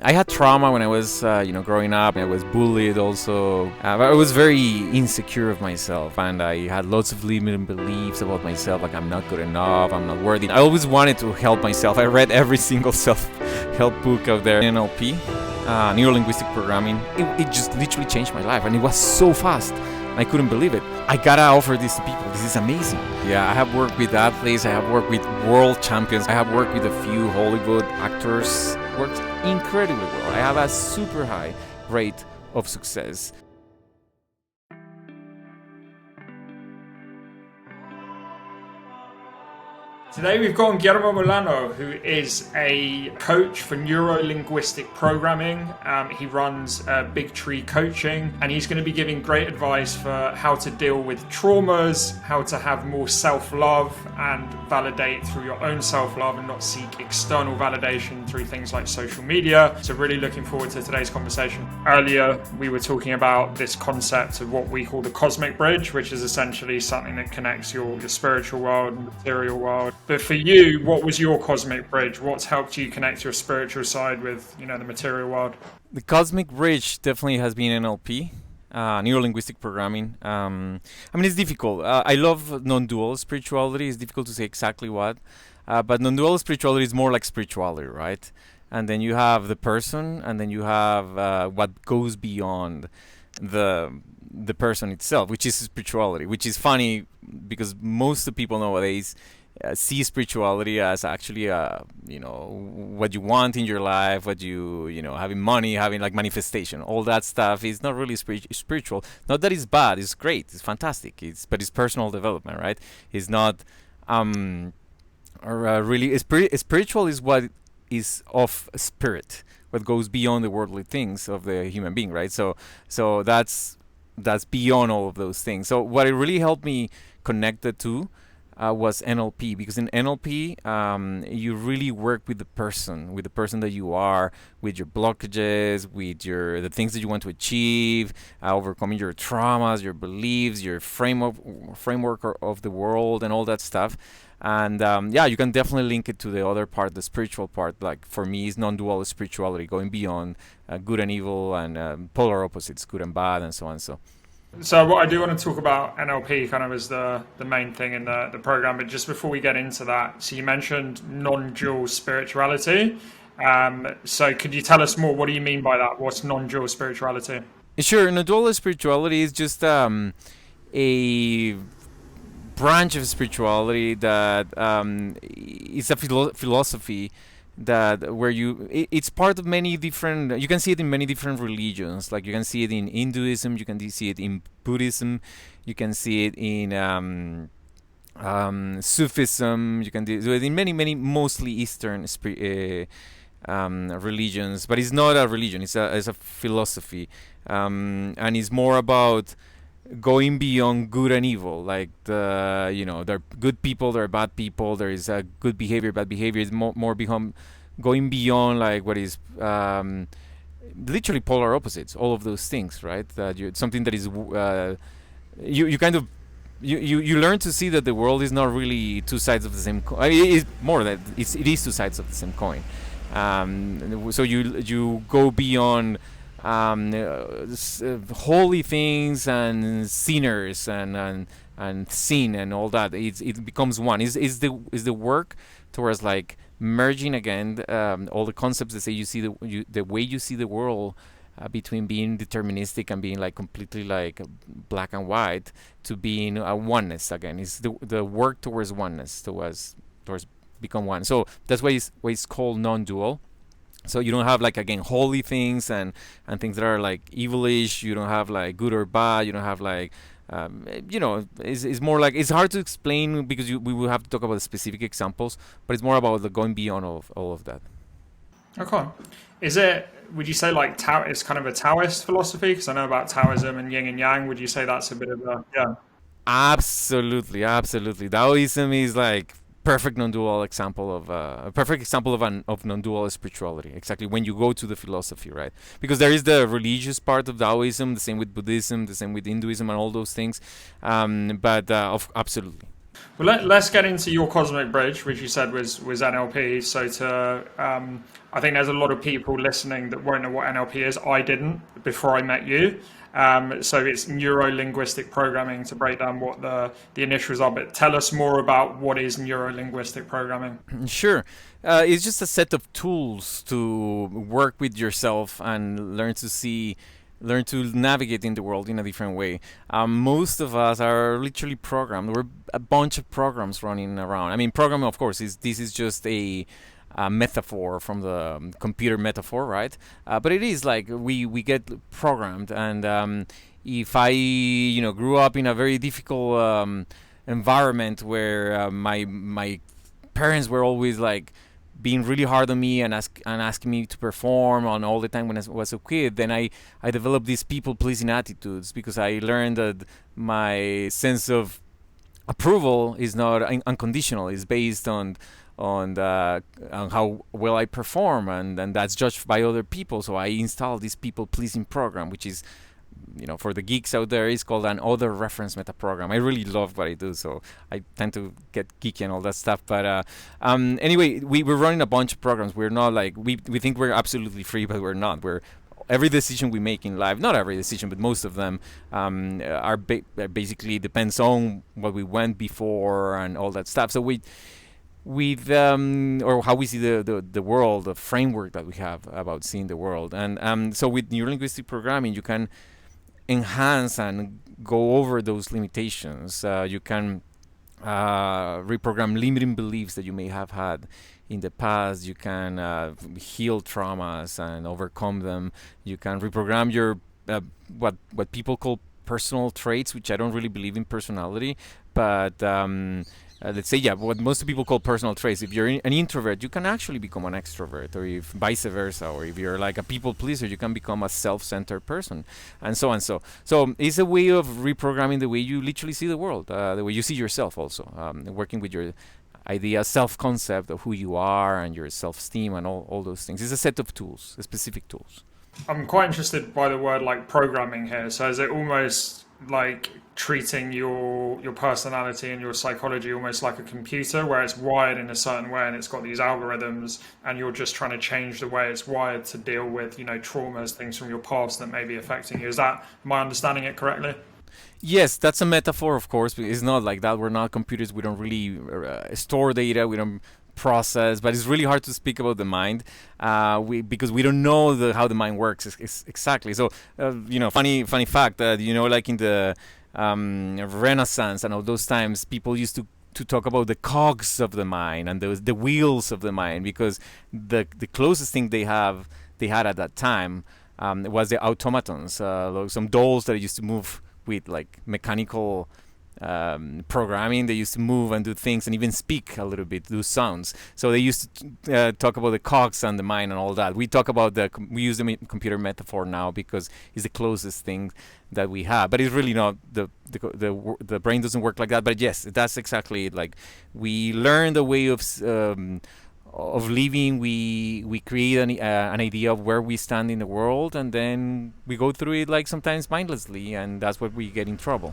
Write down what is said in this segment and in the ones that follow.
I had trauma when I was, growing up. I was bullied also. I was very insecure of myself, and I had lots of limiting beliefs about myself, like I'm not good enough, I'm not worthy. I always wanted to help myself. I read every single self-help book out there. NLP, Neuro-Linguistic programming. It just literally changed my life, and it was so fast. I couldn't believe it. I gotta offer this to people. This is amazing. Yeah, I have worked with athletes. I have worked with world champions. I have worked with a few Hollywood actors. Worked incredibly well. I have a super high rate of success. Today we've got Guillermo Molano, who is a coach for neuro-linguistic programming. He runs Big Tree Coaching, and he's going to be giving great advice for how to deal with traumas, how to have more self-love and validate through your own self-love and not seek external validation through things like social media. So really looking forward to today's conversation. Earlier, we were talking about this concept of what we call the cosmic bridge, which is essentially something that connects your spiritual world and material world. But for you, what was your cosmic bridge? What's helped you connect your spiritual side with, the material world? The cosmic bridge definitely has been NLP, neuro-linguistic programming. It's difficult. I love non-dual spirituality. It's difficult to say exactly what, but non-dual spirituality is more like spirituality, right? And then you have the person, and then you have what goes beyond the person itself, which is spirituality. Which is funny because most of the people nowadays see spirituality as actually what you want in your life, what having money, having like manifestation. All that stuff is not really spiritual. Not that it's bad, it's great, it's fantastic, but it's personal development, right? It's not really spiritual is what is of spirit, what goes beyond the worldly things of the human being, right? So that's beyond all of those things. So what it really helped me connect the two was NLP, because in NLP you really work with the person that you are, with your blockages, with the things that you want to achieve, overcoming your traumas, your beliefs, your framework of the world, and all that stuff. And you can definitely link it to the other part, the spiritual part. Like for me, is non-dual spirituality, going beyond good and evil and polar opposites, good and bad, and so on. So what I do want to talk about NLP kind of as the main thing in the program, but just before we get into that, so you mentioned non-dual spirituality. So could you tell us more? What do you mean by that? What's non-dual spirituality? Sure, non-dual spirituality is just a branch of spirituality that is a philosophy that where it's part of many different, you can see it in many different religions. Like you can see it in Hinduism, you can see it in Buddhism, you can see it in Sufism, you can do it in many mostly Eastern religions. But it's not a religion, it's a philosophy, and it's more about going beyond good and evil. Like there are good people, there are bad people, there is good behavior, bad behavior. It's more going beyond like what is literally polar opposites, all of those things, right? That something that is you kind of you learn to see that the world is not really two sides of the same coin. It's more that it is two sides of the same coin. So you go beyond holy things and sinners and sin and all that. It becomes one. Is the work towards like merging again all the concepts that say you see the way you see the world, between being deterministic and being like completely like black and white, to being a oneness again. Is the work towards oneness, towards become one. So that's why it's called non-dual. So you don't have like again holy things and things that are like evilish. You don't have like good or bad. You don't have like it's more like, it's hard to explain because we will have to talk about specific examples, but it's more about the going beyond all of that. Okay. Would you say like it's kind of a Taoist philosophy? Because I know about Taoism and yin and yang. Would you say that's a bit of yeah? Absolutely. Taoism is like perfect non-dual example of a perfect example of non-dual spirituality. Exactly, when you go to the philosophy, right? Because there is the religious part of Taoism, the same with Buddhism, the same with Hinduism, and all those things. Absolutely. Well, let's get into your cosmic bridge, which you said was NLP. So I think there's a lot of people listening that won't know what NLP is. I didn't before I met you. So it's neuro-linguistic programming to break down what the initials are. But tell us more about what is neuro-linguistic programming. Sure. It's just a set of tools to work with yourself and learn to navigate in the world in a different way. Most of us are literally programmed. We're a bunch of programs running around. I mean, program, of course, this is just a metaphor from the computer metaphor, right? But it is like we get programmed, and if I grew up in a very difficult environment where my parents were always like being really hard on me and asking me to perform on all the time when I was a kid, then I developed these people pleasing attitudes because I learned that my sense of approval is not unconditional. It's based on how well I perform, and that's judged by other people. So I installed this people pleasing program, which is, for the geeks out there, is called an other reference meta program. I really love what I do, so I tend to get geeky and all that stuff. But anyway, we're running a bunch of programs. We're not like we think we're absolutely free, but we're not. We're every decision we make in life, not every decision, but most of them are basically depends on what we went before and all that stuff. So with or how we see the world, the framework that we have about seeing the world, and so with neurolinguistic programming, you can enhance and go over those limitations. You can reprogram limiting beliefs that you may have had in the past. You can heal traumas and overcome them. You can reprogram your what people call personal traits, which I don't really believe in personality, but let's say, yeah, what most people call personal traits. If you're an introvert, you can actually become an extrovert, or if vice versa, or if you're like a people pleaser, you can become a self-centered person, and so on. So it's a way of reprogramming the way you literally see the world, the way you see yourself also, working with your idea, self-concept of who you are and your self-esteem and all those things. It's a set of tools, specific tools. I'm quite interested by the word like programming here. So is it almost like treating your personality and your psychology almost like a computer where it's wired in a certain way and it's got these algorithms, and you're just trying to change the way it's wired to deal with traumas, things from your past that may be affecting you? Is that, am I understanding it correctly? Yes, that's a metaphor, of course. But it's not like that. We're not computers. We don't really store data. We don't process. But it's really hard to speak about the mind, because we don't know how the mind works exactly. So, funny fact that like in the Renaissance and all those times, people used to talk about the cogs of the mind and the wheels of the mind, because the closest thing they had at that time was the automatons, like some dolls that used to move with like mechanical programming. They used to move and do things and even speak a little bit, do sounds. So they used to talk about the cogs and the mind and all that. We use the computer metaphor now because it's the closest thing that we have. But it's really not, the brain doesn't work like that. But yes, that's exactly it. Like, we learn the way of living. We create an idea of where we stand in the world, and then we go through it like sometimes mindlessly, and that's where we get in trouble.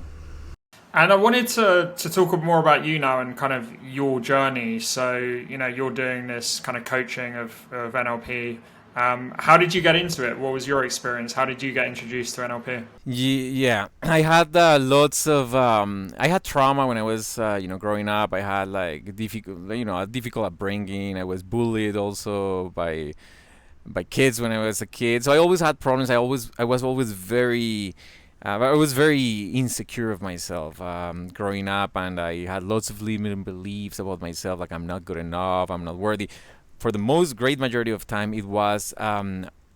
And I wanted to talk more about you now and kind of your journey. So, you're doing this kind of coaching of NLP. How did you get into it? What was your experience? How did you get introduced to NLP? Yeah, I had lots of I had trauma when I was growing up. I had like a difficult upbringing. I was bullied also by kids when I was a kid. So I always had problems. I was always very I was very insecure of myself growing up, and I had lots of limiting beliefs about myself, like I'm not good enough, I'm not worthy. For the great majority of time, it was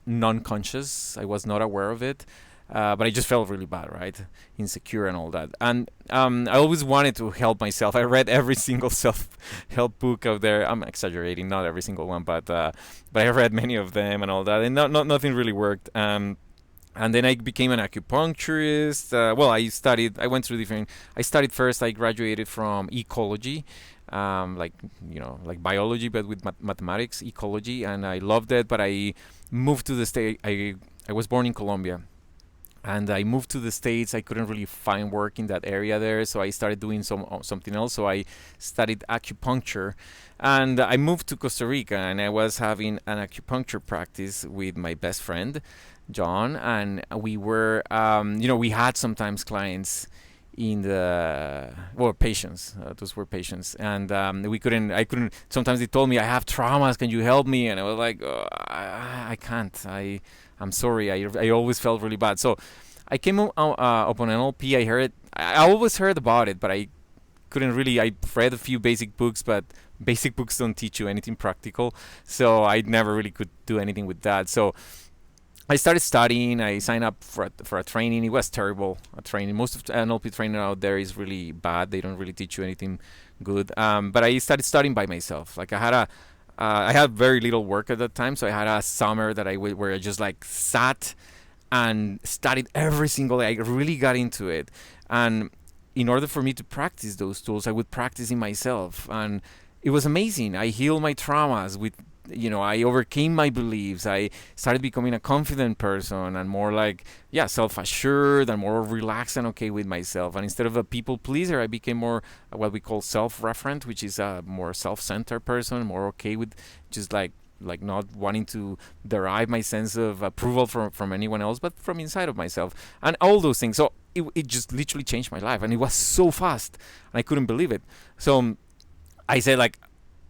non-conscious. I was not aware of it, but I just felt really bad, right? Insecure and all that. And I always wanted to help myself. I read every single self-help book out there. I'm exaggerating, not every single one, but I read many of them and all that, and nothing really worked. And then I became an acupuncturist. I studied first. I graduated from ecology, like biology, but with mathematics, ecology, and I loved it. But I moved to the state. I was born in Colombia, and I moved to the States. I couldn't really find work in that area there, so I started doing something else. So I studied acupuncture, and I moved to Costa Rica, and I was having an acupuncture practice with my best friend, John, and we were, we had sometimes clients in the patients. Those were patients, and we couldn't. I couldn't. Sometimes they told me, "I have traumas. Can you help me?" And I was like, I can't. I'm sorry. I always felt really bad. So I came upon NLP. I heard. I always heard about it, but I couldn't really. I read a few basic books, but basic books don't teach you anything practical. So I never really could do anything with that. So I started studying. I signed up for a training. It was terrible, a training. Most of the NLP training out there is really bad. They don't really teach you anything good. But I started studying by myself. Like I had very little work at that time, so I had a summer that where I just like sat and studied every single day. I really got into it, and in order for me to practice those tools, I would practice in myself, and it was amazing. I healed my traumas with, I overcame my beliefs. I started becoming a confident person and more like, self-assured and more relaxed and okay with myself. And instead of a people pleaser, I became more what we call self-referent, which is a more self-centered person, more okay with just like not wanting to derive my sense of approval from anyone else, but from inside of myself and all those things. So it just literally changed my life, and it was so fast, and I couldn't believe it. So I said, like,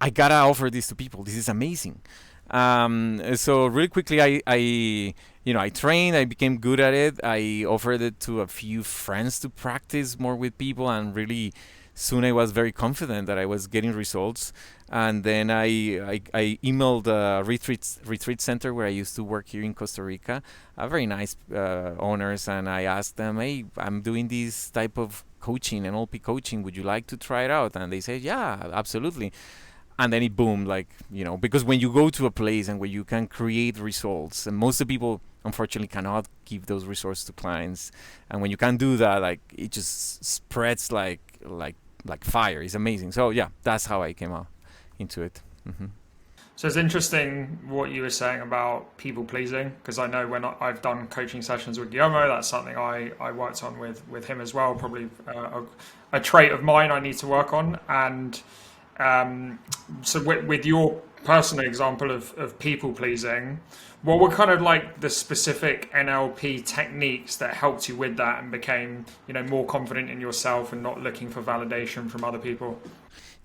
I gotta offer this to people. This is amazing. So really quickly, I trained. I became good at it. I offered it to a few friends to practice more with people, and really soon I was very confident that I was getting results. And then I emailed a retreat center where I used to work here in Costa Rica, very nice owners, and I asked them, hey, I'm doing this type of coaching, NLP coaching. Would you like to try it out? And they said, yeah, absolutely. And then it boomed, because when you go to a place and where you can create results, and most of the people unfortunately cannot give those results to clients, and when you can do that, like, it just spreads like fire. It's amazing. So yeah, that's how I came out into it. Mm-hmm. So it's interesting what you were saying about people pleasing, because I know when I've done coaching sessions with Guillermo, that's something I worked on with him as well. Probably a trait of mine I need to work on. And so with your personal example of people pleasing, what were kind of like the specific NLP techniques that helped you with that and became, more confident in yourself and not looking for validation from other people?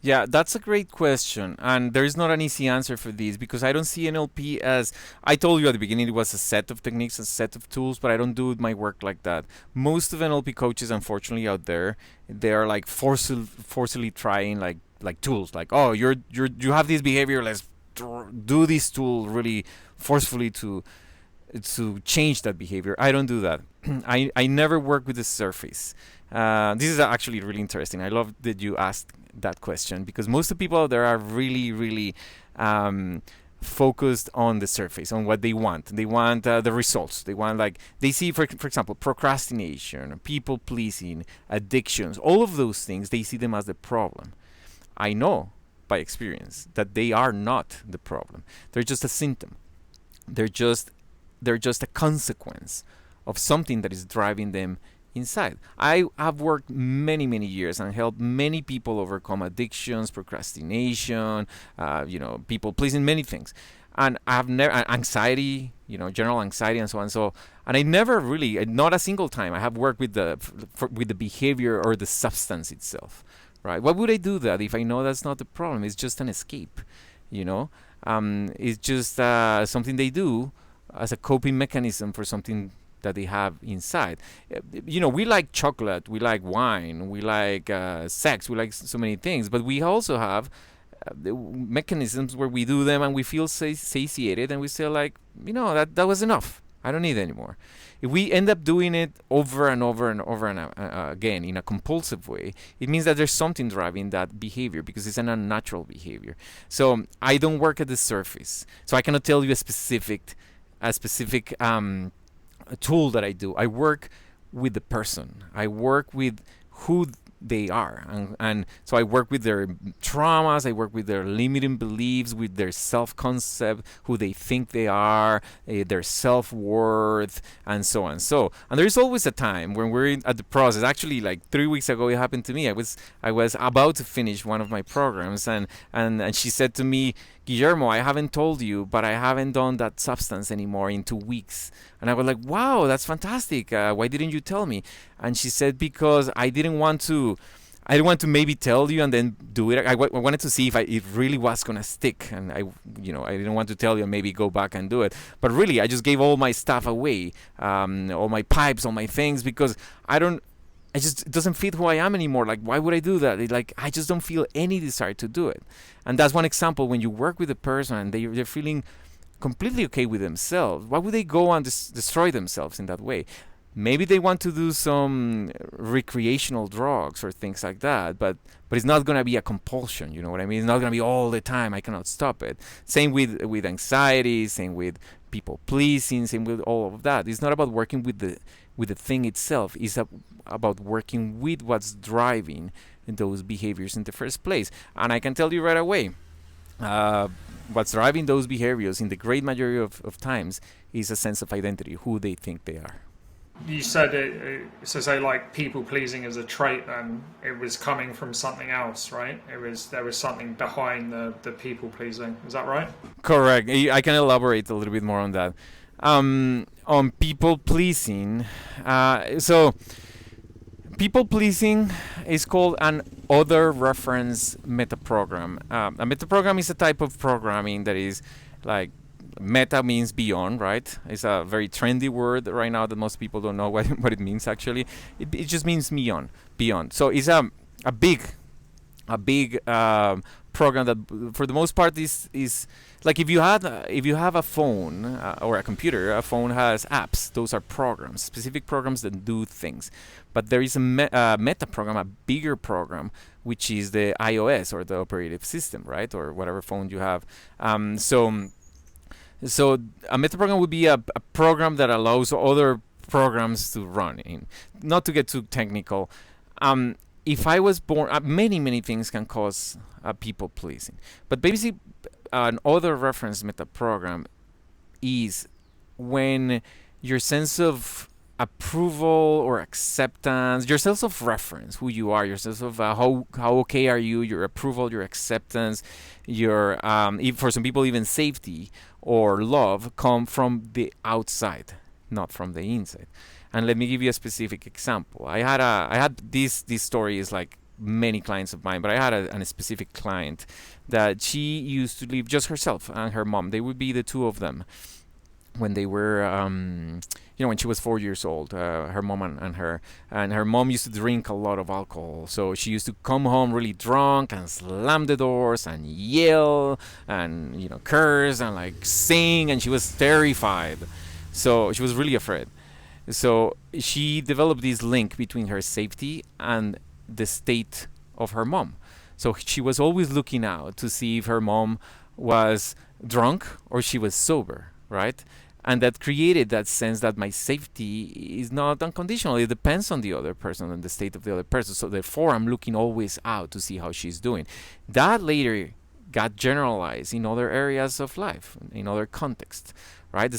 Yeah, that's a great question. And there is not an easy answer for this, because I don't see NLP as, I told you at the beginning, it was a set of techniques, a set of tools, but I don't do my work like that. Most of NLP coaches, unfortunately, out there, they are like forcibly trying like tools, like, oh, you have this behavior, let's do this tool really forcefully to change that behavior. I don't do that. I never work with the surface. This is actually really interesting. I love that you asked that question, because most of the people out there are really, really focused on the surface, on what they want. They want the results. They want, like, they see, for example, procrastination, people pleasing, addictions, all of those things, they see them as the problem. I know by experience that they are not the problem. They're just a symptom. They're just a consequence of something that is driving them inside. I have worked many, many years and helped many people overcome addictions, procrastination, people pleasing, many things. And I have never, anxiety, general anxiety and so on. So, and I never really, not a single time, I have worked with the behavior or the substance itself. Right? Why would I do that if I know that's not the problem? It's just an escape, It's just something they do as a coping mechanism for something that they have inside. We like chocolate, we like wine, we like sex, we like so many things, but we also have mechanisms where we do them and we feel satiated, and we say, like, that was enough. I don't need it anymore. If we end up doing it over and over and over and again in a compulsive way, it means that there's something driving that behavior, because it's an unnatural behavior. So I don't work at the surface. So I cannot tell you a specific tool that I do. I work with the person. I work with who they are. And so I work with their traumas, I work with their limiting beliefs, with their self-concept, who they think they are, their self-worth, and so on. And there's always a time when we're at the process. Actually, like 3 weeks ago, it happened to me. I was about to finish one of my programs, and she said to me, Guillermo, I haven't told you, but I haven't done that substance anymore in 2 weeks. And I was like, wow, that's fantastic. Why didn't you tell me? And she said, because I didn't want to maybe tell you and then do it. I wanted to see if it really was gonna stick, and I didn't want to tell you and maybe go back and do it. But really, I just gave all my stuff away, all my pipes, all my things, because it doesn't fit who I am anymore. Like, why would I do that? I just don't feel any desire to do it. And that's one example. When you work with a person and they're feeling completely okay with themselves, why would they go and destroy themselves in that way? Maybe they want to do some recreational drugs or things like that, but it's not going to be a compulsion, you know what I mean? It's not going to be all the time. I cannot stop it. Same with anxiety, same with people pleasing, same with all of that. It's not about working with the thing itself. It's about working with what's driving those behaviors in the first place. And I can tell you right away, what's driving those behaviors in the great majority of times is a sense of identity, who they think they are. You said so like people pleasing as a trait, then it was coming from something else, right? There was something behind the people pleasing. Is that right? Correct. I can elaborate a little bit more on that. On people pleasing, so people pleasing is called an other reference metaprogram. A metaprogram is a type of programming that is like, meta means beyond, right? It's a very trendy word right now that most people don't know what it means actually. It just means beyond. So it's a big program that for the most part is like, if you have a phone or a computer. A phone has apps. Those are programs, specific programs that do things. But there is a meta program, a bigger program, which is the iOS, or the operating system, right? Or whatever phone you have. So a metaprogram would be a program that allows other programs to run in. Not to get too technical, if I was born, many things can cause people pleasing. But basically, an other reference metaprogram is when your sense of approval or acceptance, your sense of reference, who you are, your sense of how okay are you, your approval, your acceptance, your for some people even safety or love come from the outside, not from the inside. And let me give you a specific example. I had this story is like many clients of mine, but I had a specific client that she used to live just herself and her mom. They would be the two of them when they were when she was 4 years old, her mom and her mom used to drink a lot of alcohol, so she used to come home really drunk and slam the doors and yell and curse and like sing, and she was terrified, so she was really afraid. So she developed this link between her safety and the state of her mom. So she was always looking out to see if her mom was drunk or she was sober, right? And that created that sense that my safety is not unconditional. It depends on the other person and the state of the other person. So therefore, I'm looking always out to see how she's doing. That later got generalized in other areas of life, in other contexts, right? It's the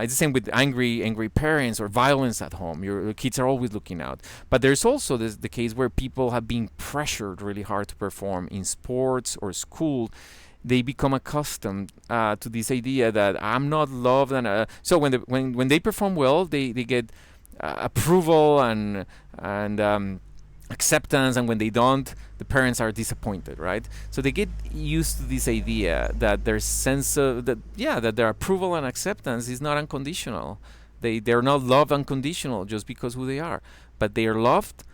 same with angry parents or violence at home. Your kids are always looking out. But there's also the case where people have been pressured really hard to perform in sports or school. They become accustomed to this idea that I'm not loved, and so when they perform well, they get approval and acceptance, and when they don't, the parents are disappointed, right? So they get used to this idea that their sense of that their approval and acceptance is not unconditional. They're not loved unconditional just because who they are, but they are loved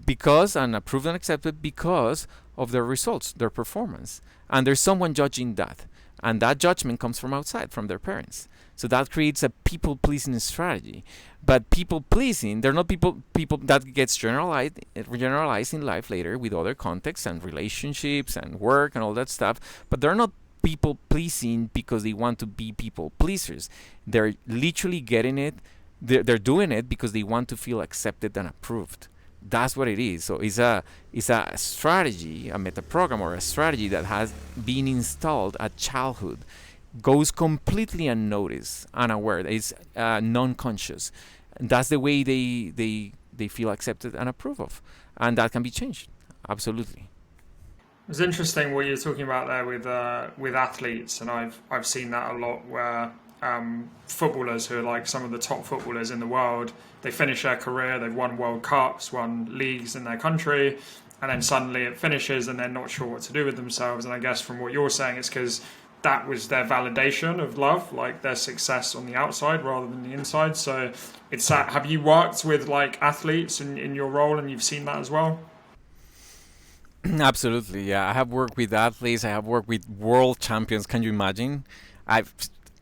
because and approved and accepted because of their results, their performance. And there's someone judging that. And that judgment comes from outside, from their parents. So that creates a people-pleasing strategy. But people-pleasing, they're not people that gets generalized in life later with other contexts and relationships and work and all that stuff. But they're not people-pleasing because they want to be people-pleasers. They're literally getting it. They're doing it because they want to feel accepted and approved. That's what it is. So it's a strategy, a meta program or a strategy that has been installed at childhood, goes completely unnoticed, unaware. It's non-conscious. And that's the way they feel accepted and approved of, and that can be changed. Absolutely. It's interesting what you're talking about there with athletes, and I've seen that a lot where footballers who are like some of the top footballers in the world, they finish their career, they've won World Cups, won leagues in their country, and then suddenly it finishes and they're not sure what to do with themselves. And I guess from what you're saying, it's because that was their validation of love, like their success on the outside rather than the inside. So it's that. Have you worked with like athletes in your role, and you've seen that as well? Absolutely, yeah. I have worked with athletes. I have worked with world champions. Can you imagine? I've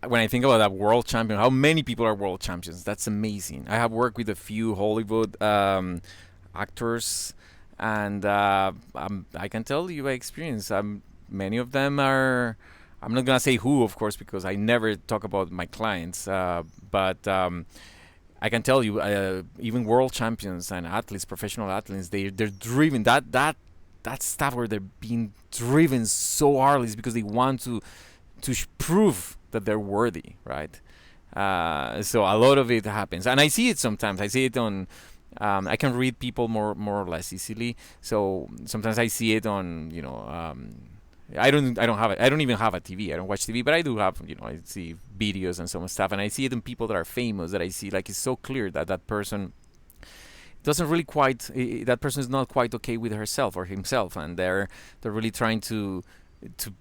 When I think about that world champion, how many people are world champions? That's amazing. I have worked with a few Hollywood actors, and I can tell you by experience. Many of them are. I'm not gonna say who, of course, because I never talk about my clients. But I can tell you, even world champions and athletes, professional athletes, they're driven. That stuff where they're being driven so hard is because they want to prove that they're worthy, right? So a lot of it happens, and I see it sometimes. I see it on. I can read people more or less easily. So sometimes I see it on. I don't have it. I don't even have a TV. I don't watch TV, but I do have. I see videos and some stuff, and I see it in people that are famous. That I see like it's so clear that person doesn't really quite. That person is not quite okay with herself or himself, and they're really trying to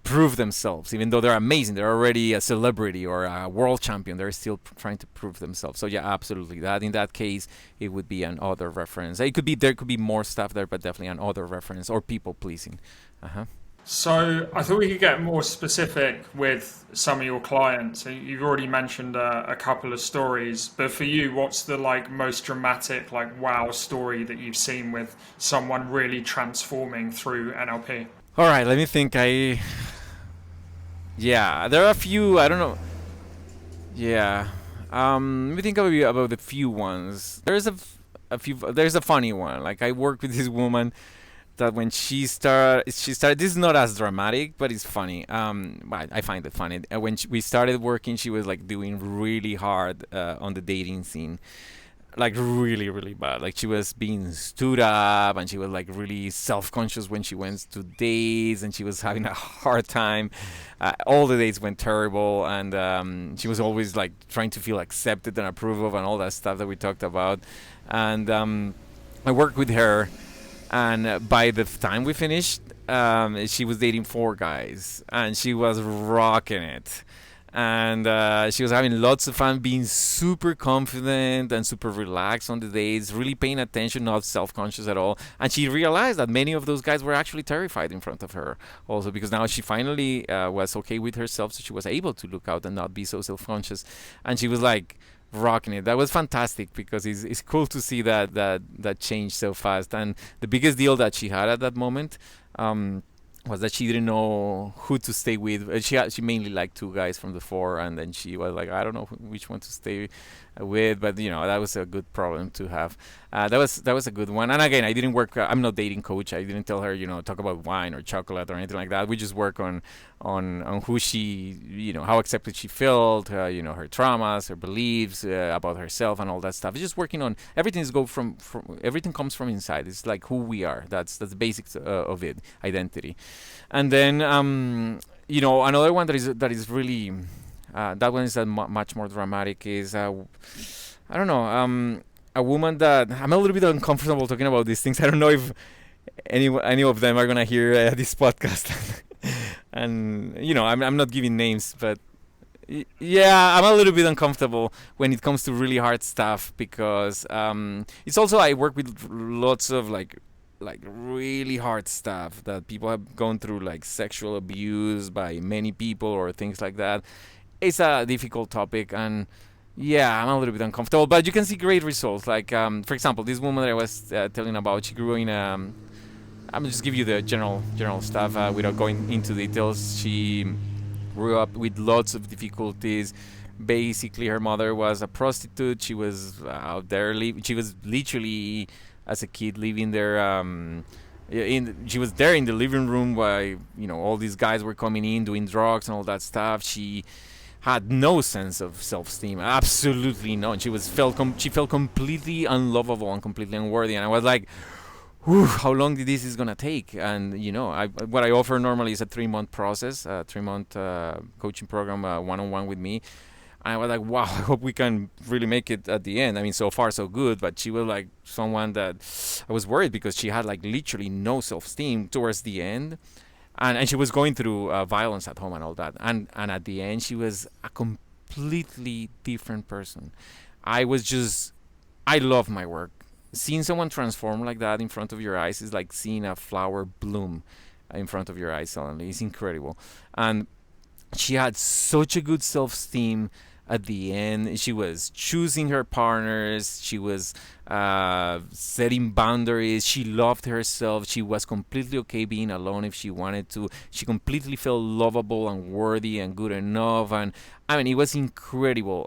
prove themselves, even though they're amazing. They're already a celebrity or a world champion. They're still trying to prove themselves. So yeah, absolutely. That in that case, it would be an other reference. There could be more stuff there, but definitely an other reference or people pleasing. Uh-huh. So I thought we could get more specific with some of your clients. So you've already mentioned a couple of stories, but for you, what's the like most dramatic, like wow story that you've seen with someone really transforming through NLP? All right, let me think. Yeah, there are a few. I don't know. Yeah. Let me think about the few ones. A few. There's a funny one. Like I worked with this woman that when she started. This is not as dramatic, but it's funny. I find it funny. When we started working, she was like doing really hard on the dating scene, like really really bad. Like she was being stood up, and she was like really self-conscious when she went to dates, and she was having a hard time. All the dates went terrible, and she was always like trying to feel accepted and approved of and all that stuff that we talked about. And I worked with her, and by the time we finished, she was dating 4 guys, and she was rocking it. And she was having lots of fun, being super confident and super relaxed on the dates, really paying attention, not self-conscious at all. And she realized that many of those guys were actually terrified in front of her also, because now she finally was okay with herself, so she was able to look out and not be so self-conscious. And she was like rocking it. That was fantastic, because it's cool to see that change so fast. And the biggest deal that she had at that moment was that she didn't know who to stay with. She mainly liked 2 guys from the 4, and then she was like, I don't know which one to stay with. But that was a good problem to have. That was a good one. And again, I didn't work. I'm not dating coach. I didn't tell her talk about wine or chocolate or anything like that. We just work on who she how accepted she felt, her traumas, her beliefs about herself, and all that stuff. It's just working on everything. From everything comes from inside. It's like who we are. That's the basics of it, identity. And then another one that is really that one is much more dramatic is I don't know, a woman that I'm a little bit uncomfortable talking about these things. I don't know if any of them are gonna hear this podcast. And I'm not giving names, but yeah, I'm a little bit uncomfortable when it comes to really hard stuff, because it's also I work with lots of like really hard stuff that people have gone through, like sexual abuse by many people or things like that. It's a difficult topic, and yeah, I'm a little bit uncomfortable, but you can see great results. Like for example, this woman that I was telling about, she grew in I'm gonna just give you the general stuff without going into details. She grew up with lots of difficulties. Basically, her mother was a prostitute. She was out there. She was literally as a kid, living there. She was there in the living room while all these guys were coming in doing drugs and all that stuff. She had no sense of self-esteem, absolutely none. She felt completely unlovable and completely unworthy. And I was like, whew, how long this is gonna take? And what I offer normally is a 3-month process, a 3-month coaching program, one-on-one with me. And I was like, wow, I hope we can really make it at the end. I mean, so far so good, but she was like someone that I was worried, because she had like literally no self-esteem towards the end. And she was going through violence at home and all that. And at the end, she was a completely different person. I love my work. Seeing someone transform like that in front of your eyes is like seeing a flower bloom in front of your eyes suddenly. It's incredible. And she had such a good self-esteem at the end. She was choosing her partners. She was setting boundaries. She loved herself. She was completely okay being alone if she wanted to. She completely felt lovable and worthy and good enough. And I mean, it was incredible.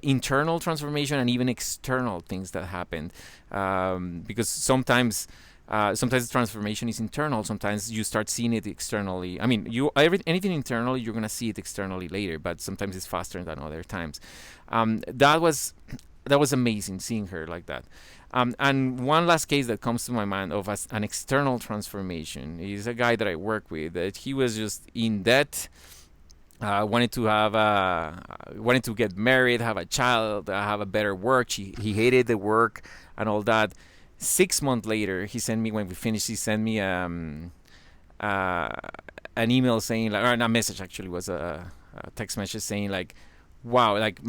Internal transformation and even external things that happened, because sometimes the transformation is internal. Sometimes you start seeing it externally. I mean, anything internally, you're gonna see it externally later, but sometimes it's faster than other times. That was amazing seeing her like that. And one last case that comes to my mind of an external transformation is a guy that I work with. That he was just in debt. Wanted to get married, have a child, have a better work. He hated the work and all that. 6 months later, when we finished, he sent me an email saying, like, or a message actually, was a text message saying like, wow, like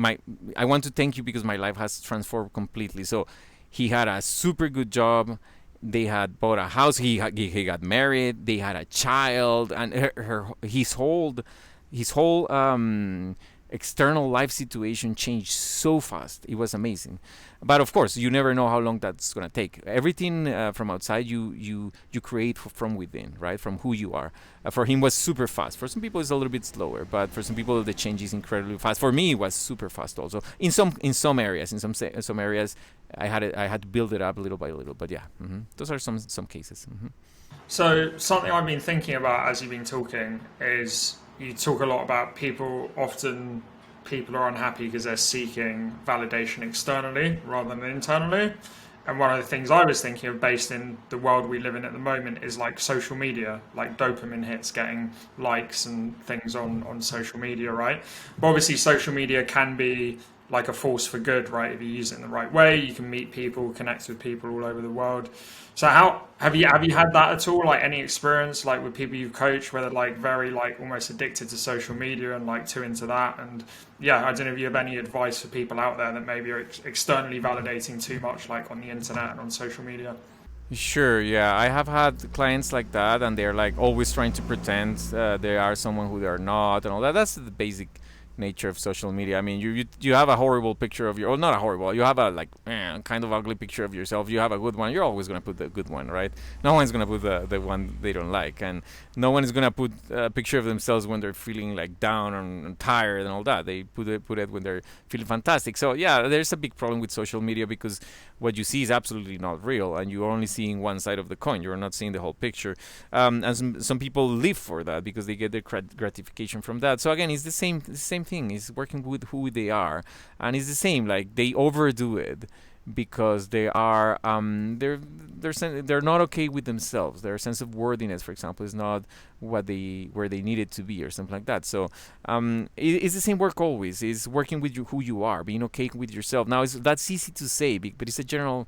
I want to thank you because my life has transformed completely. So he had a super good job. They had bought a house. He got married. They had a child, and his whole external life situation changed so fast. It was amazing. But of course, you never know how long that's going to take. Everything from outside, you create from within, right? From who you are. For him, was super fast. For some people, it's a little bit slower. But for some people, the change is incredibly fast. For me, it was super fast also. In some areas, I had to build it up little by little. But yeah, those are some cases. So something I've been thinking about as you've been talking is, you talk a lot about people are unhappy because they're seeking validation externally rather than internally. And one of the things I was thinking of, based in the world we live in at the moment, is like social media, like dopamine hits, getting likes and things on social media, right? But obviously social media can be like a force for good, right? If you use it in the right way, you can meet people, connect with people all over the world. So how have you had that at all? Like any experience like with people you've coached where they're like very like almost addicted to social media and like too into that? And yeah, I don't know if you have any advice for people out there that maybe are externally validating too much, like on the internet and on social media. Sure, yeah. I have had clients like that, and they're like always trying to pretend they are someone who they are not, and all that. That's the basic nature of social media. I mean, you have a horrible picture of not a horrible. You have a like kind of ugly picture of yourself. You have a good one. You're always gonna put the good one, right? No one's gonna put the one they don't like, and no one is gonna put a picture of themselves when they're feeling like down and tired and all that. They put it when they're feeling fantastic. So yeah, there's a big problem with social media, because what you see is absolutely not real, and you're only seeing one side of the coin. You're not seeing the whole picture. And some people live for that because they get their gratification from that. So again, it's the same thing. It's working with who they are, and it's the same. Like they overdo it because they are they're not okay with themselves. Their sense of worthiness, for example, is not where they need it to be, or something like that. So it's the same work always. It's working with who you are, being okay with yourself. Now that's easy to say, but it's a general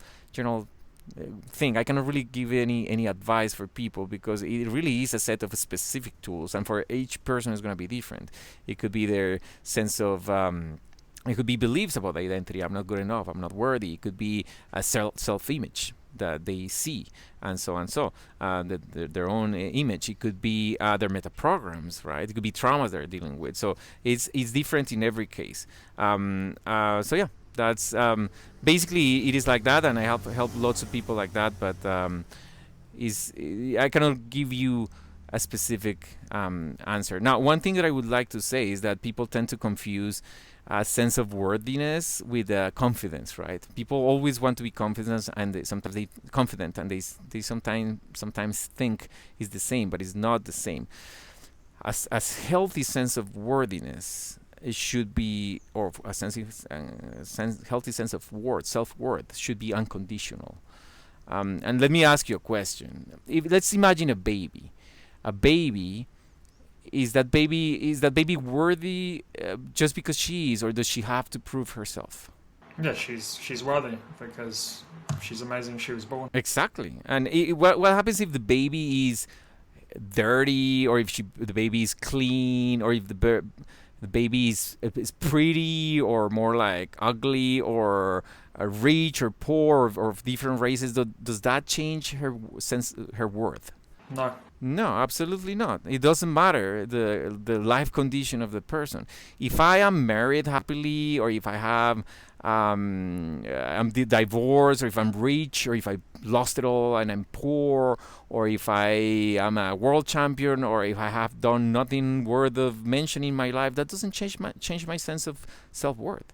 thing. I cannot really give any advice for people, because it really is a set of specific tools, and for each person is going to be different. It could be their sense of it could be beliefs about identity. I'm not good enough. I'm not worthy. It could be a self-image that they see, and so on. So their own image. It could be their meta programs, right? It could be traumas they're dealing with. So it's different in every case. So yeah, that's basically it is like that, and I help lots of people like that. But I cannot give you a specific answer. Now, one thing that I would like to say is that people tend to confuse a sense of worthiness with confidence, right? People always want to be confident, and sometimes they confident, and they sometimes think it's the same, but it's not the same. As healthy sense of worthiness, it should be, or a healthy sense of self-worth should be unconditional. And let me ask you a question. Let's imagine a baby. A baby, is that baby worthy just because she is, or does she have to prove herself? Yeah, she's worthy because she's amazing. She was born. Exactly. And what happens if the baby is dirty, or if the baby is clean, or if the baby is pretty, or more like ugly, or rich or poor, or of different races? Does that change her worth? No. No, absolutely not. It doesn't matter the life condition of the person. If I am married happily, or if I have I'm divorced, or if I'm rich, or if I lost it all and I'm poor, or if I am a world champion, or if I have done nothing worth of mention in my life, that doesn't change my sense of self-worth.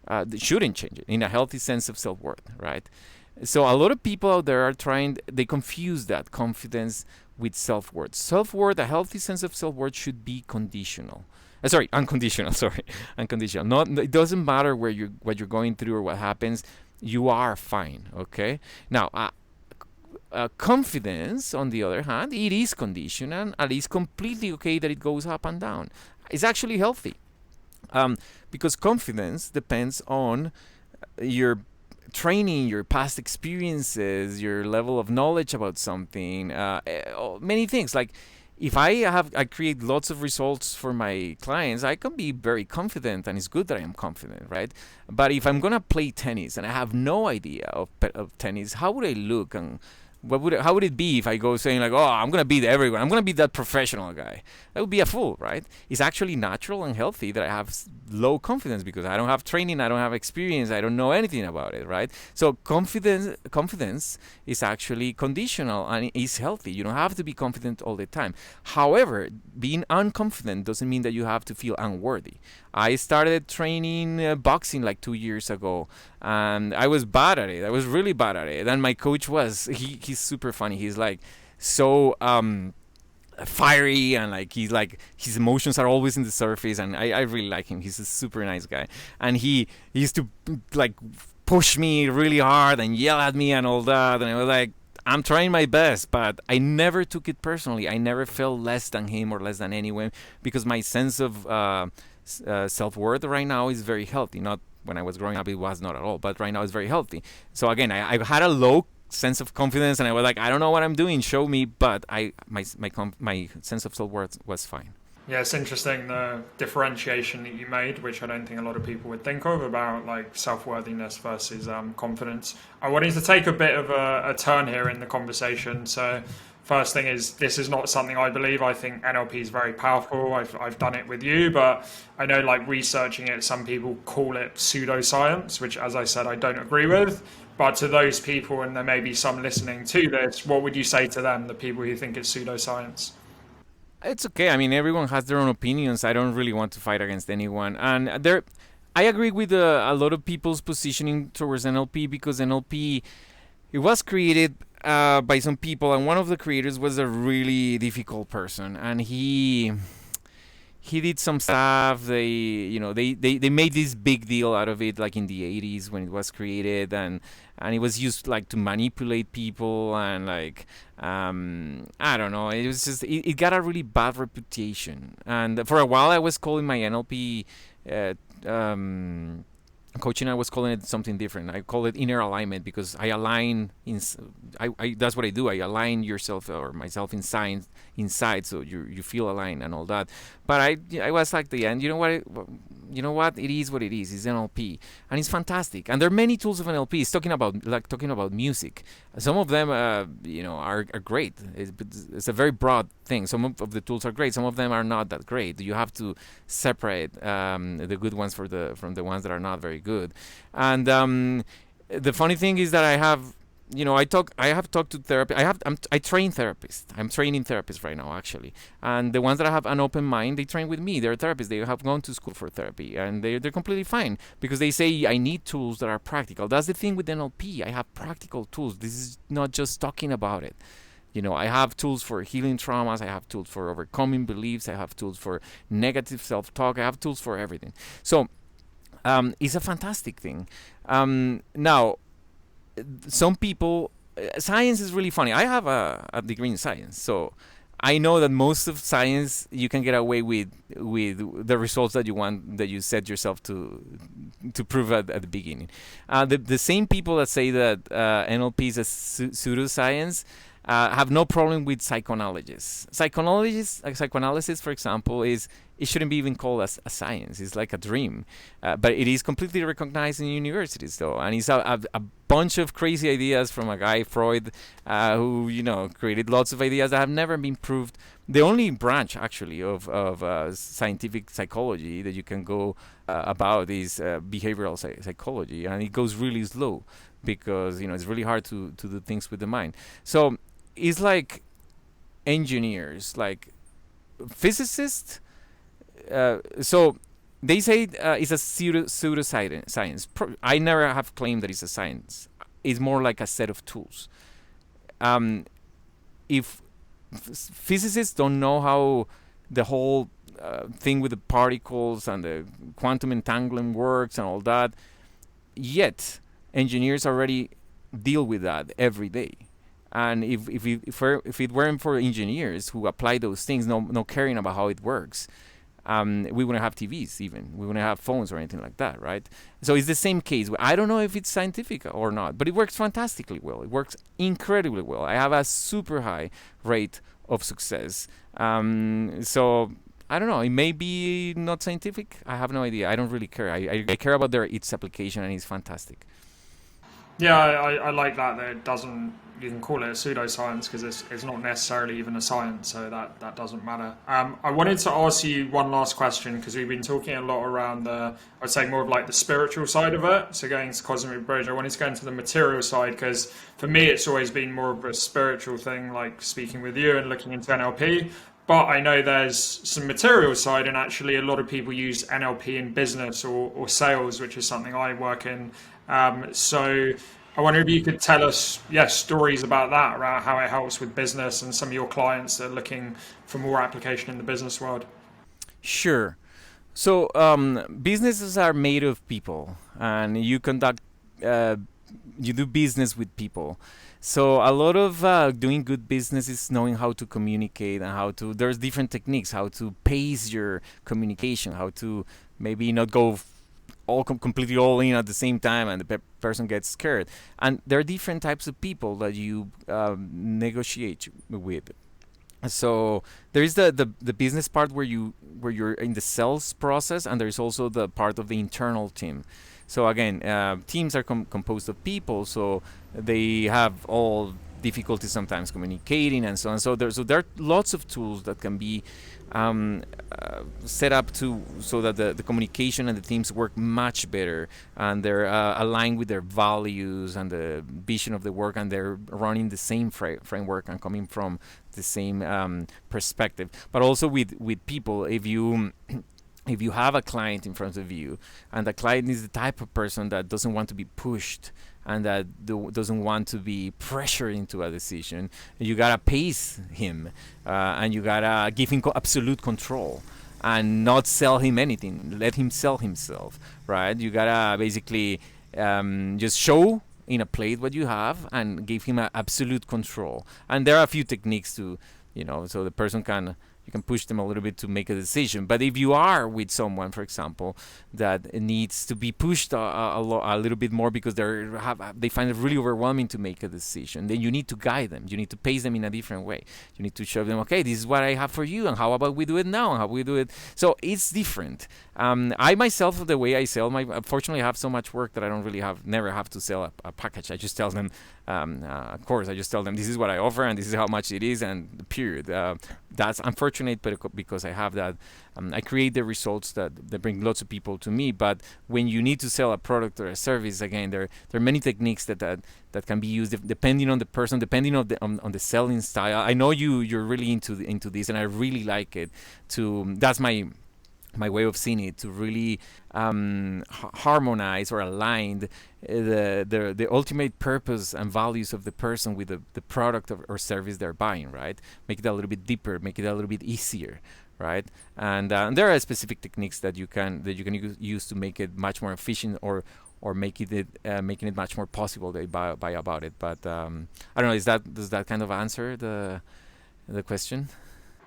It shouldn't change it in a healthy sense of self-worth, right? So a lot of people out there they confuse that confidence with self-worth. Self-worth, a healthy sense of self-worth, should be conditional. Unconditional. Sorry, unconditional. Not. It doesn't matter what you're going through or what happens. You are fine. Okay. Now, confidence, on the other hand, it is conditional, and it's completely okay that it goes up and down. It's actually healthy, because confidence depends on your training, your past experiences, your level of knowledge about something, many things. Like, if I create lots of results for my clients, I can be very confident, and it's good that I am confident, right? But if I'm gonna play tennis and I have no idea of tennis, how would I look, and how would it be if I go saying like, oh, I'm gonna beat everyone, I'm gonna be that professional guy? That would be a fool, right? It's actually natural and healthy that I have low confidence, because I don't have training, I don't have experience, I don't know anything about it, right? So confidence is actually conditional, and is healthy. You don't have to be confident all the time. However, being unconfident doesn't mean that you have to feel unworthy. I started training boxing like 2 years ago, and I was bad at it. I was really bad at it. And my coach he's super funny. He's like so fiery, and like his emotions are always in the surface, and I really like him. He's a super nice guy, and he used to like push me really hard and yell at me and all that, and I was like, I'm trying my best, but I never took it personally. I never felt less than him or less than anyone, because my sense of self-worth right now is very healthy. Not when I was growing up, it was not at all, but right now it's very healthy. So again, I had a low sense of confidence, and I was like, I don't know what I'm doing, show me. But my sense of self-worth was fine. Yeah, it's interesting, the differentiation that you made, which I don't think a lot of people would think of, about like self-worthiness versus confidence. I wanted to take a bit of a turn here in the conversation. So first thing is, this is not something I believe. I think NLP is very powerful. I've done it with you, but I know, like, researching it, some people call it pseudoscience, which, as I said, I don't agree with. But to those people, and there may be some listening to this, what would you say to them, the people who think it's pseudoscience? It's okay. I mean, everyone has their own opinions. I don't really want to fight against anyone. And I agree with a lot of people's positioning towards NLP, because NLP, it was created by some people, and one of the creators was a really difficult person, and he did some stuff. They made this big deal out of it, like in the 80s when it was created, and it was used like to manipulate people, and like I don't know, it was just it got a really bad reputation. And for a while I was calling my NLP coaching, I was calling it something different. I call it inner alignment, because I align that's what I do. I align yourself or myself inside, so you feel aligned and all that. But I was like, the end, you know what, it is what it is. It's NLP, and it's fantastic. And there are many tools of NLP. It's talking about music. Some of them are great. It's a very broad thing. Some of the tools are great, some of them are not that great. You have to separate the good ones from the ones that are not very good. And the funny thing is that I have I have talked to therapy. I train therapists. I'm training therapists right now, actually. And the ones that have an open mind, they train with me. They're therapists. They have gone to school for therapy, and they're completely fine because they say I need tools that are practical. That's the thing with NLP. I have practical tools. This is not just talking about it. I have tools for healing traumas. I have tools for overcoming beliefs. I have tools for negative self-talk. I have tools for everything. So it's a fantastic thing. Now, some people, science is really funny. I have a degree in science, so I know that most of science you can get away with the results that you want, that you set yourself to prove at the beginning. The same people that say that NLP is a pseudoscience have no problem with psychoanalysis. Psychoanalysis, for example, it shouldn't be even called a science. It's like a dream, but it is completely recognized in universities, though, and it's a bunch of crazy ideas from a guy Freud, who created lots of ideas that have never been proved. The only branch actually of scientific psychology that you can go about is behavioral psychology, and it goes really slow because it's really hard to do things with the mind. So it's like engineers, like physicists. So they say it's a pseudoscience. I never have claimed that it's a science. It's more like a set of tools. If physicists don't know how the whole thing with the particles and the quantum entanglement works and all that, yet engineers already deal with that every day. And if it weren't for engineers who apply those things, no caring about how it works, we wouldn't have TVs even. We wouldn't have phones or anything like that, right? So it's the same case. I don't know if it's scientific or not, but it works fantastically well. It works incredibly well. I have a super high rate of success. So I don't know. It may be not scientific. I have no idea. I don't really care. I care about its application, and it's fantastic. Yeah, I like that it doesn't, you can call it a pseudoscience because it's not necessarily even a science, so that doesn't matter. I wanted to ask you one last question because we've been talking a lot around I'd say more of like the spiritual side of it. So going to Cosmic Bridge, I wanted to go into the material side because for me it's always been more of a spiritual thing, like speaking with you and looking into NLP. But I know there's some material side, and actually a lot of people use NLP in business or sales, which is something I work in. So I wonder if you could tell us, stories about that, around how it helps with business and some of your clients that are looking for more application in the business world. Sure. So businesses are made of people, and you do business with people. So a lot of doing good business is knowing how to communicate and there's different techniques, how to pace your communication, how to maybe not go completely all in at the same time and the person gets scared. And there are different types of people that you negotiate with. So there is the business part where you're in the sales process, and there's also the part of the internal team. So again, teams are composed of people, so they have all difficulties sometimes communicating and so on. So there are lots of tools that can be set up so that the communication and the teams work much better, and they're aligned with their values and the vision of the work, and they're running the same framework and coming from the same perspective. But also with people, if you have a client in front of you, and the client is the type of person that doesn't want to be pushed and that doesn't want to be pressured into a decision, you gotta pace him, and you gotta give him absolute control and not sell him anything. Let him sell himself, right? You gotta basically just show in a plate what you have and give him absolute control. And there are a few techniques to, so the person you can push them a little bit to make a decision. But if you are with someone, for example, that needs to be pushed a little bit more because they find it really overwhelming to make a decision, then you need to guide them. You need to pace them in a different way. You need to show them, okay, this is what I have for you, and how about we do it now, and how we do it. So it's different. I myself, the way I sell, fortunately, I have so much work that I don't really never have to sell a package. I just tell them, of course, I just tell them this is what I offer and this is how much it is, and period. That's unfortunately fortunate because I have that. I create the results that bring lots of people to me. But when you need to sell a product or a service, again, there are many techniques that can be used depending on the person, depending on the selling style. I know you're really into this, and I really like it. That's my way of seeing it, to really harmonize or align the ultimate purpose and values of the person with the product or service they're buying, right? Make it a little bit deeper, make it a little bit easier, right? And there are specific techniques that you can use to make it much more efficient, or making it much more possible to buy about it. But I don't know, does that kind of answer the question?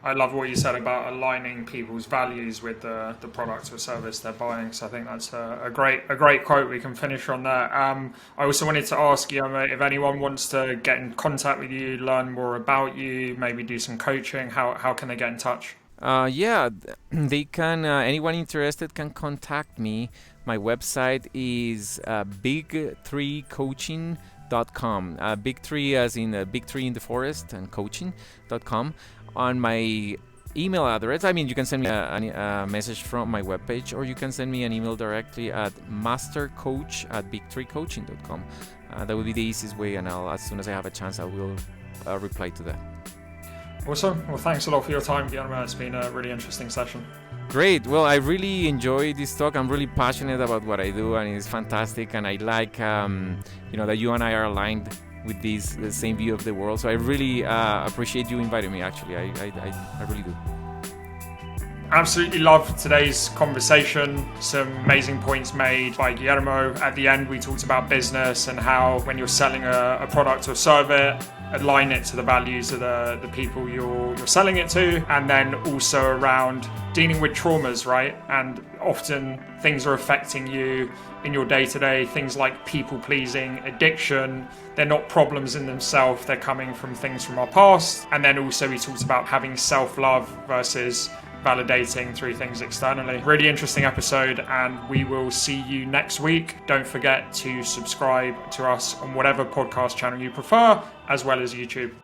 I love what you said about aligning people's values with the product or service they're buying. So I think that's a great quote. We can finish on that. I also wanted to ask you, if anyone wants to get in contact with you, learn more about you, maybe do some coaching, how can they get in touch? Yeah, they can. Anyone interested can contact me. My website is big3coaching.com. Big three as in big tree in the forest, and coaching.com. On my email address, you can send me a message from my webpage, or you can send me an email directly at mastercoach@big3coaching.com. That would be the easiest way, and as soon as I have a chance, I will reply to that. Awesome. Well, thanks a lot for your time, Guillermo. It's been a really interesting session. Great. Well, I really enjoyed this talk. I'm really passionate about what I do, and it's fantastic. And I like, that you and I are aligned with the same view of the world. So I really appreciate you inviting me. Actually, I really do. Absolutely love today's conversation. Some amazing points made by Guillermo. At the end, we talked about business and how when you're selling a product or service, align it to the values of the people you're selling it to, and then also around dealing with traumas, right? And often things are affecting you in your day-to-day, things like people-pleasing, addiction. They're not problems in themselves, they're coming from things from our past. And then also we talked about having self-love versus validating through things externally. Really interesting episode, and we will see you next week. Don't forget to subscribe to us on whatever podcast channel you prefer, as well as YouTube.